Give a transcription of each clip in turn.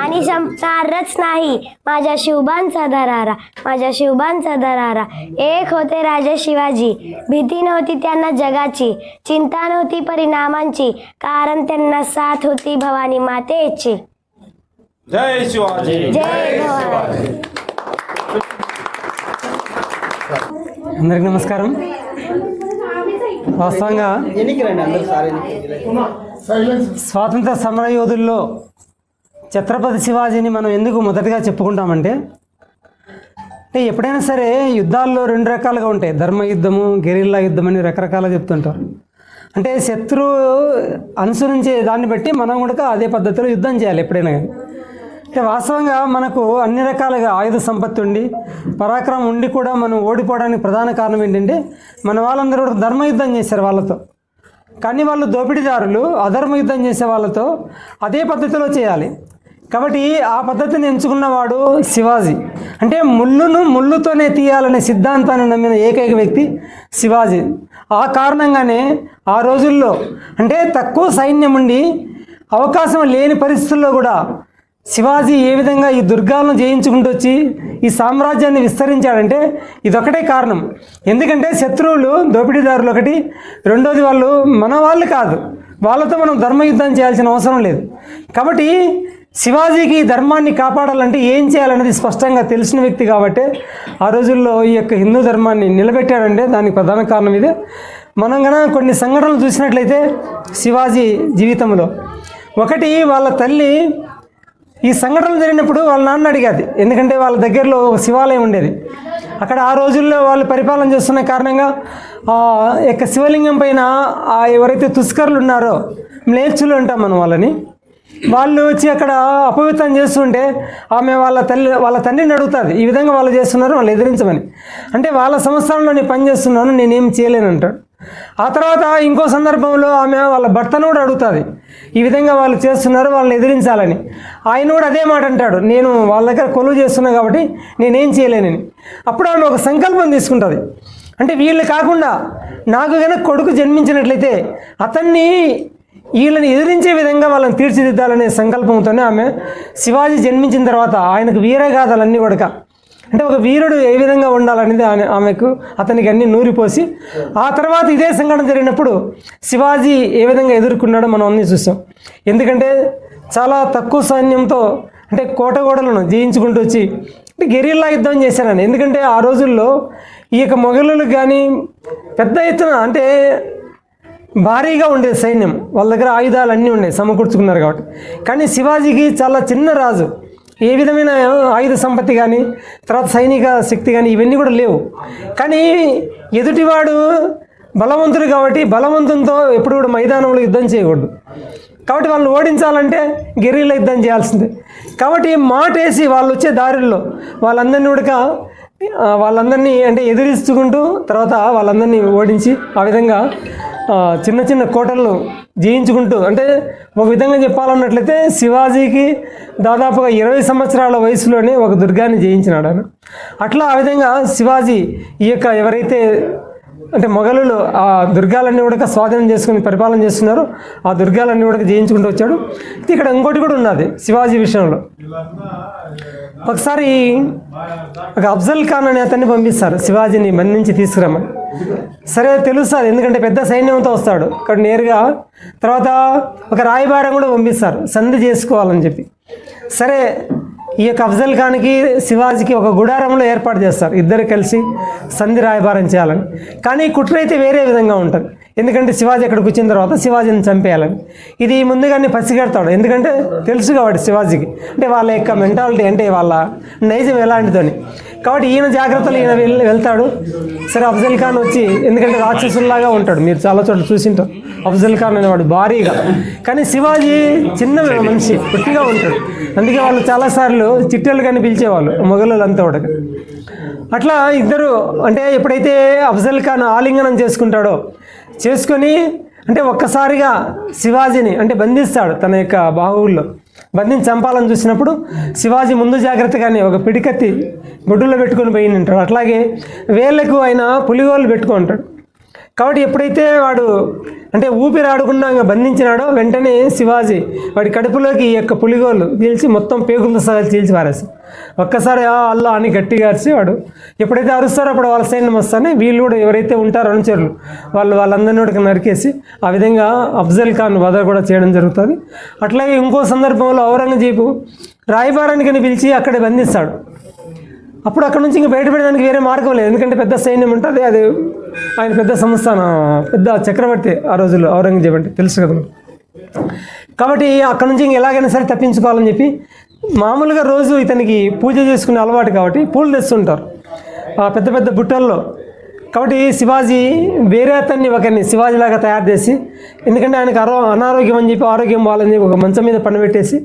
आणि संपणारच नाही. माझ्या शिवबांचा दरारा, माझ्या शिवबांचा दरारा. एक होते राजे शिवाजी, भीती नव्हती त्यांना जगाची, चिंता नव्हती परिणामांची, कारण त्यांना साथ होती भवानी मातेची. जय शिवाजी. जय भवानी. అందరికి నమస్కారం. వాస్తవంగా స్వాతంత్ర సమర యోధుల్లో ఛత్రపతి శివాజీని మనం ఎందుకు మొదటగా చెప్పుకుంటామంటే ఎప్పుడైనా సరే యుద్ధాల్లో రెండు రకాలుగా ఉంటాయి, ధర్మ యుద్ధము, గెరిల్లా యుద్ధం అని రకరకాలుగా చెప్తుంటారు. అంటే శత్రువు అనుసరించే దాన్ని బట్టి మనం కూడా అదే పద్ధతిలో యుద్ధం చేయాలి ఎప్పుడైనా కానీ. అంటే వాస్తవంగా మనకు అన్ని రకాలుగా ఆయుధ సంపత్తి ఉండి పరాక్రమం ఉండి కూడా మనం ఓడిపోవడానికి ప్రధాన కారణం ఏంటంటే మన వాళ్ళందరూ కూడా ధర్మ యుద్ధం చేశారు వాళ్ళతో. కానీ వాళ్ళు దోపిడీదారులు అధర్మ యుద్ధం చేసే వాళ్ళతో అదే పద్ధతిలో చేయాలి. కాబట్టి ఆ పద్ధతిని ఎంచుకున్నవాడు శివాజీ. అంటే ముళ్ళును ముళ్ళుతోనే తీయాలనే సిద్ధాంతాన్ని నమ్మిన ఏకైక వ్యక్తి శివాజీ. ఆ కారణంగానే ఆ రోజుల్లో అంటే తక్కువ సైన్యం ఉండి అవకాశం లేని పరిస్థితుల్లో కూడా శివాజీ ఏ విధంగా ఈ దుర్గాలను జయించుకుంటూ వచ్చి ఈ సామ్రాజ్యాన్ని విస్తరించాడంటే ఇదొకటే కారణం. ఎందుకంటే శత్రువులు దోపిడీదారులు ఒకటి, రెండోది వాళ్ళు మన వాళ్ళు కాదు, వాళ్ళతో మనం ధర్మయుద్ధం చేయాల్సిన అవసరం లేదు. కాబట్టి శివాజీకి ధర్మాన్ని కాపాడాలంటే ఏం చేయాలనేది స్పష్టంగా తెలిసిన వ్యక్తి కాబట్టి ఆ రోజుల్లో ఈ యొక్క హిందూ ధర్మాన్ని నిలబెట్టాడంటే దానికి ప్రధాన కారణం ఇదే. మనం కనుక కొన్ని సంఘటనలు చూసినట్లయితే శివాజీ జీవితంలో ఒకటి, వాళ్ళ తల్లి ఈ సంఘటనలు జరిగినప్పుడు వాళ్ళ నాన్న అడిగేది, ఎందుకంటే వాళ్ళ దగ్గరలో ఒక శివాలయం ఉండేది. అక్కడ ఆ రోజుల్లో వాళ్ళు పరిపాలన చేస్తున్న కారణంగా యొక్క శివలింగం పైన ఎవరైతే తుస్కర్లు ఉన్నారో, మ్లేచ్చులు అంటాం మనం వాళ్ళని, వాళ్ళు వచ్చి అక్కడ అపవిత్రం చేస్తుంటే ఆమె వాళ్ళ తండ్రిని అడుగుతుంది, ఈ విధంగా వాళ్ళు చేస్తున్నారు వాళ్ళు ఎదిరించమని. అంటే వాళ్ళ సంస్థానంలో నేను పని చేస్తున్నాను, నేనేం చేయలేను అంటాడు. ఆ తర్వాత ఇంకో సందర్భంలో ఆమె వాళ్ళ భర్తను కూడా అడుగుతుంది, ఈ విధంగా వాళ్ళు చేస్తున్నారు వాళ్ళని ఎదిరించాలని. ఆయన కూడా అదే మాట అంటాడు, నేను వాళ్ళ దగ్గర కొలువు చేస్తున్నాను కాబట్టి నేనేం చేయలేనని. అప్పుడు ఆమె ఒక సంకల్పం తీసుకుంటుంది, అంటే వీళ్ళు కాకుండా నాకు కనుక కొడుకు జన్మించినట్లయితే అతన్ని వీళ్ళని ఎదిరించే విధంగా వాళ్ళని తీర్చిదిద్దాలనే సంకల్పంతోనే ఆమె శివాజీ జన్మించిన తర్వాత ఆయనకు వీరగాథలన్నీ కూడా, అంటే ఒక వీరుడు ఏ విధంగా ఉండాలనేది ఆమెకు అతనికి అన్ని నూరిపోసి, ఆ తర్వాత ఇదే సంఘటన జరిగినప్పుడు శివాజీ ఏ విధంగా ఎదుర్కొన్నాడో మనం అన్నీ చూసాం. ఎందుకంటే చాలా తక్కువ సైన్యంతో అంటే కోటగోడలను జయించుకుంటూ వచ్చి గెరిల్లా యుద్ధం చేశారని. ఎందుకంటే ఆ రోజుల్లో ఈ యొక్క మొఘలులకు కానీ పెద్ద ఎత్తున అంటే భారీగా ఉండేది సైన్యం, వాళ్ళ దగ్గర ఆయుధాలు అన్నీ ఉండేవి, సమకూర్చుకున్నారు కాబట్టి. కానీ శివాజీకి చాలా చిన్న రాజు, ఏ విధమైన ఆయుధ సంపత్తి కానీ తర్వాత సైనిక శక్తి కానీ ఇవన్నీ కూడా లేవు. కానీ ఎదుటివాడు బలవంతుడు కాబట్టి బలవంతంతో ఎప్పుడు కూడా మైదానంలో యుద్ధం చేయకూడదు. కాబట్టి వాళ్ళని ఓడించాలంటే గెరిల్లా యుద్ధం చేయాల్సిందే. కాబట్టి మాటేసి వాళ్ళు వచ్చే దారుల్లో వాళ్ళందరినీ అంటే ఎదిరిస్తుకుంటూ తర్వాత వాళ్ళందరినీ ఓడించి ఆ విధంగా చిన్న చిన్న కోటలను జయించుకుంటూ, అంటే ఒక విధంగా చెప్పాలన్నట్లయితే శివాజీకి దాదాపుగా 20 సంవత్సరాల వయసులోనే ఒక దుర్గాన్ని జయించినాడు ఆయన. అట్లా ఆ విధంగా శివాజీ ఈ యొక్క ఎవరైతే అంటే మొఘలులు ఆ దుర్గాలన్నీ కూడా స్వాధీనం చేసుకుని పరిపాలన చేస్తున్నారు, ఆ దుర్గాలన్నీ కూడా జయించుకుంటూ వచ్చాడు. ఇక్కడ ఇంకోటి కూడా ఉన్నది శివాజీ విషయంలో. ఒకసారి ఒక అఫ్జల్ ఖాన్ అనే అతన్ని పంపిస్తారు శివాజీని బంధించి తీసుకురమ్మని. సరే తెలుస్తుంది, ఎందుకంటే పెద్ద సైన్యంతో వస్తాడు ఇక్కడ నేరుగా. తర్వాత ఒక రాయబారం కూడా పంపిస్తారు సంధి చేసుకోవాలని చెప్పి. సరే ఈ యొక్క అఫ్జల్ ఖాన్కి శివాజీకి ఒక గుడారంలో ఏర్పాటు చేస్తారు, ఇద్దరు కలిసి సంధి రాయబారం చేయాలని. కానీ కుట్ర అయితే వేరే విధంగా ఉంటుంది, ఎందుకంటే శివాజీ అక్కడికి వచ్చిన తర్వాత శివాజీని చంపేయాలని. ఇది ముందుగానే పసిగడతాడు, ఎందుకంటే తెలుసు కాబట్టి శివాజీకి అంటే వాళ్ళ యొక్క మెంటాలిటీ అంటే వాళ్ళ నైజం ఎలాంటిదని. కాబట్టి ఈయన జాగ్రత్తలు ఈయన వెళ్తాడు. సరే అఫ్జల్ ఖాన్ వచ్చి, ఎందుకంటే రాక్షసుల్లాగా ఉంటాడు, మీరు చాలా చోట్ల చూసింటారు అఫ్జల్ ఖాన్ అనేవాడు భారీగా. కానీ శివాజీ చిన్న మనిషి పొట్టిగా ఉంటాడు, అందుకే వాళ్ళు చాలాసార్లు చిట్టెలు కానీ పిలిచేవాళ్ళు మొఘలులంతా కూడా. అట్లా ఇద్దరు అంటే ఎప్పుడైతే అఫ్జల్ ఖాన్ ఆలింగనం చేసుకొని అంటే ఒక్కసారిగా శివాజీని అంటే బంధిస్తాడు తన యొక్క బాహువుల్లో, బంధించి చంపాలని చూసినప్పుడు శివాజీ ముందు జాగ్రత్తగానే ఒక పిడికత్తి బొడ్డులో పెట్టుకొని పోయి ఉంటాడు. అట్లాగే వేళ్లకు ఆయన పులిగోళ్ళు పెట్టుకుంటాడు. కాబట్టి ఎప్పుడైతే వాడు అంటే ఊపిరి ఆడకుండా ఇంకా బంధించినాడో వెంటనే శివాజీ వాడి కడుపులోకి ఈ యొక్క పులిగోళ్ళు పీల్చి మొత్తం పేగులతో సహా చీల్చి పారేసి ఒక్కసారి అల్లా అని గట్టిగా అరిచి వాడు ఎప్పుడైతే అరుస్తారో అప్పుడు వాళ్ళ సైన్యం వస్తానే వీళ్ళు కూడా ఎవరైతే ఉంటారో అనుచరులు వాళ్ళందరినీ కూడా నరికేసి ఆ విధంగా అఫ్జల్ ఖాన్ వధ కూడా చేయడం జరుగుతుంది. అట్లాగే ఇంకో సందర్భంలో ఔరంగజేబు రాయబారానికి పిలిచి అక్కడే బంధిస్తాడు. అప్పుడు అక్కడ నుంచి ఇంకా బయటపడడానికి వేరే మార్గం లేదు, ఎందుకంటే పెద్ద సైన్యం ఉంటుంది. అది ఆయన పెద్ద సంస్థానం, పెద్ద చక్రవర్తి ఆ రోజుల్లో ఔరంగజేబు అంటే తెలుసు కదా. కాబట్టి అక్కడ నుంచి ఇంక ఎలాగైనా సరే తప్పించుకోవాలని చెప్పి మామూలుగా రోజు ఇతనికి పూజ చేసుకునే అలవాటు కాబట్టి పూలు తెస్తుంటారు ఆ పెద్ద పెద్ద బుట్టల్లో. కాబట్టి శివాజీ వేరే అతన్ని ఒకరిని శివాజీలాగా తయారు చేసి, ఎందుకంటే ఆయనకు అనారోగ్యం అని చెప్పి ఆరోగ్యం బాగాలని చెప్పి ఒక మంచం మీద పండబెట్టేసి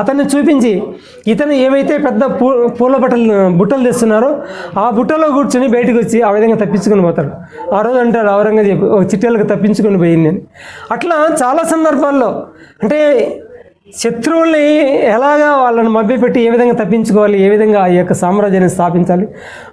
అతన్ని చూపించి ఇతను ఏవైతే పెద్ద పూల బుట్టలు తెస్తున్నారో ఆ బుట్టలో కూర్చొని బయటకు వచ్చి ఆ విధంగా తప్పించుకొని పోతాడు. ఆ రోజు అంటాడు ఔరంగజేబు ఒక చిట్టెలకు తప్పించుకొని పోయింది అని. అట్లా చాలా సందర్భాల్లో అంటే శత్రువుల్ని ఎలాగా వాళ్ళని మభ్యపెట్టి ఏ విధంగా తప్పించుకోవాలి, ఏ విధంగా ఈ యొక్క సామ్రాజ్యాన్ని స్థాపించాలి,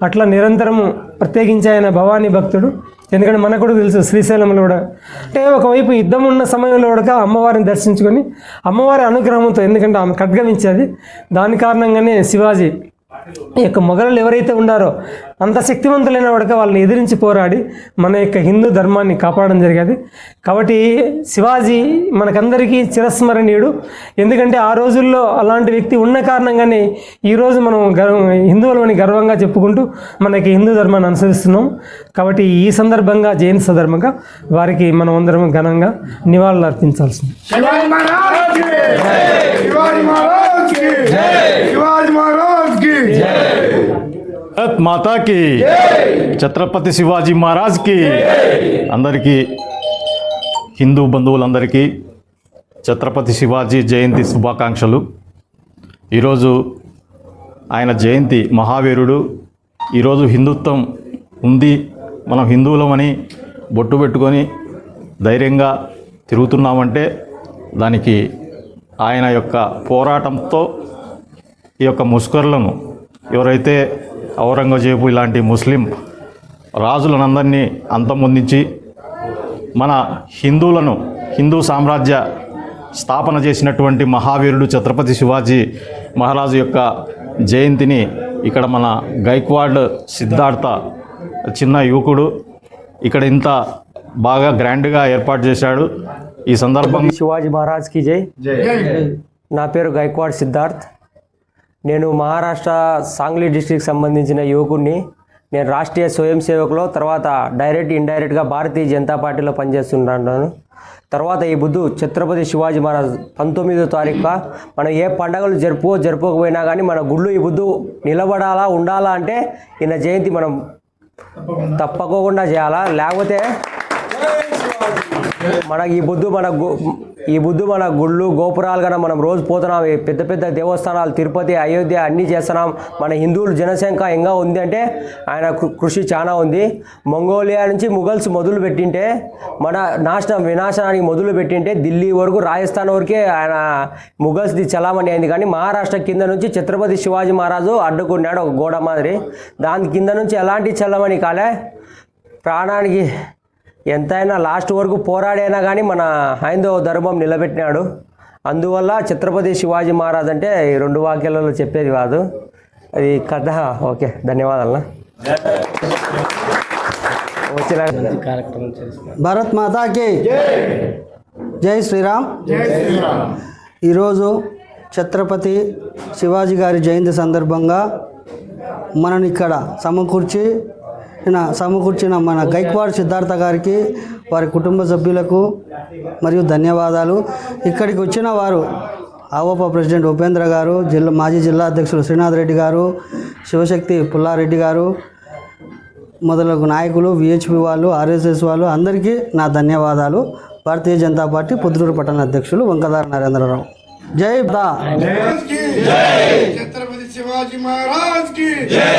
అట్లా నిరంతరము ప్రత్యేకించి ఆయన భవానీ భక్తుడు. ఎందుకంటే మనకు కూడా తెలుసు శ్రీశైలంలో కూడా అంటే ఒకవైపు యుద్ధం ఉన్న సమయంలో కూడా అమ్మవారిని దర్శించుకొని అమ్మవారి అనుగ్రహంతో, ఎందుకంటే ఆమె ఖడ్గమించేది, దాని కారణంగానే శివాజీ ఈ యొక్క మొఘలులు ఎవరైతే ఉన్నారో అంత శక్తివంతులైన వాడుక వాళ్ళని ఎదిరించి పోరాడి మన యొక్క హిందూ ధర్మాన్ని కాపాడడం జరిగేది. కాబట్టి శివాజీ మనకందరికీ చిరస్మరణీయుడు. ఎందుకంటే ఆ రోజుల్లో అలాంటి వ్యక్తి ఉన్న కారణంగానే ఈరోజు మనం హిందువులని గర్వంగా చెప్పుకుంటూ మనకి హిందూ ధర్మాన్ని అనుసరిస్తున్నాం. కాబట్టి ఈ సందర్భంగా జయంతి సందర్భంగా వారికి మనం అందరం ఘనంగా నివాళులు అర్పించాల్సింది. भारत माता की, ఛత్రపతి శివాజీ మహారాజ్ కి. అందరికీ హిందూ బంధువులందరికీ ఛత్రపతి శివాజీ జయంతి శుభాకాంక్షలు. ఈరోజు ఆయన జయంతి, మహావీరుడు. ఈరోజు హిందుత్వం ఉంది, మనం హిందువులమని బొట్టు పెట్టుకొని ధైర్యంగా తిరుగుతున్నామంటే దానికి ఆయన యొక్క పోరాటంతో ఈ యొక్క ముష్కరులను, ఎవరైతే ఔరంగజేబు ఇలాంటి ముస్లిం రాజులనందరినీ అంతమొందించి మన హిందువులను, హిందూ సామ్రాజ్య స్థాపన చేసినటువంటి మహావీరుడు ఛత్రపతి శివాజీ మహారాజు యొక్క జయంతిని ఇక్కడ మన గైక్వాడ్ సిద్ధార్థ చిన్న యువకుడు ఇక్కడ ఇంత బాగా గ్రాండ్గా ఏర్పాటు చేశాడు. ఈ సందర్భంగా శివాజీ మహారాజ్కి జై. నా పేరు గైక్వాడ్ సిద్ధార్థ్. నేను మహారాష్ట్ర సాంగ్లీ డిస్ట్రిక్ట్ సంబంధించిన యువకుడిని. నేను రాష్ట్రీయ స్వయం సేవకులో, తర్వాత ఇండైరెక్ట్గా భారతీయ జనతా పార్టీలో పనిచేస్తున్నాను. తర్వాత ఈ బుద్ధు ఛత్రపతి శివాజీ మహారాజ్ 19వ తారీఖు మనం ఏ పండుగలు జరుపుకోకపోయినా కానీ మన గుళ్ళు ఈ బుద్ధు నిలబడాలా, ఉండాలా అంటే ఈయన జయంతి మనం తప్పకోకుండా చేయాలా. లేకపోతే మనకి ఈ బుద్ధు మన గుళ్ళు గోపురాలు కన్నా మనం రోజు పోతున్నాం. పెద్ద పెద్ద దేవస్థానాలు తిరుపతి, అయోధ్య అన్నీ చేస్తున్నాం. మన హిందువుల జనసంఖ్య ఇంకా ఉంది అంటే ఆయన కృషి చాలా ఉంది. మంగోలియా నుంచి ముఘల్స్ మొదలు పెట్టింటే, మన వినాశనానికి మొదలు పెట్టింటే ఢిల్లీ వరకు, రాజస్థాన్ వరకే ఆయన ముఘల్స్ది చలామణి అయింది. కానీ మహారాష్ట్ర కింద నుంచి ఛత్రపతి శివాజీ మహారాజు అడ్డుకున్నాడు ఒక గోడ మాదిరి. దాని కింద నుంచి ఎలాంటి చల్లమణి కాలే, ప్రాణానికి ఎంతైనా లాస్ట్ వరకు పోరాడైనా కానీ మన హైందవ ధర్మం నిలబెట్టినాడు. అందువల్ల ఛత్రపతి శివాజీ మహారాజ్ అంటే 2 వాక్యాలలో చెప్పేది కాదు, అది కథ. ఓకే, ధన్యవాదాలు. భారత్ మాతాకి జై శ్రీరామ్. ఈరోజు ఛత్రపతి శివాజీ గారి జయంతి సందర్భంగా మనని ఇక్కడ సమకూర్చిన మన గైక్వాడ్ సిద్ధార్థ గారికి, వారి కుటుంబ సభ్యులకు మరియు ధన్యవాదాలు. ఇక్కడికి వచ్చిన వారు ఆవోప ప్రెసిడెంట్ ఉపేంద్ర గారు, మాజీ జిల్లా అధ్యక్షులు శ్రీనాథ్ రెడ్డి గారు, శివశక్తి పుల్లారెడ్డి గారు మొదలగు నాయకులు, విహెచ్పి వాళ్ళు, ఆర్ఎస్ఎస్ వాళ్ళు అందరికీ నా ధన్యవాదాలు. భారతీయ జనతా పార్టీ పొద్దుటూరు పట్టణ అధ్యక్షులు వంకదార నరేంద్రరావు. జై ఛత్రపతి శివాజీ మహారాజ్ కి జై.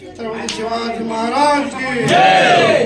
ఛత్రపతి శివాజీ మహారాజ్ కి జై.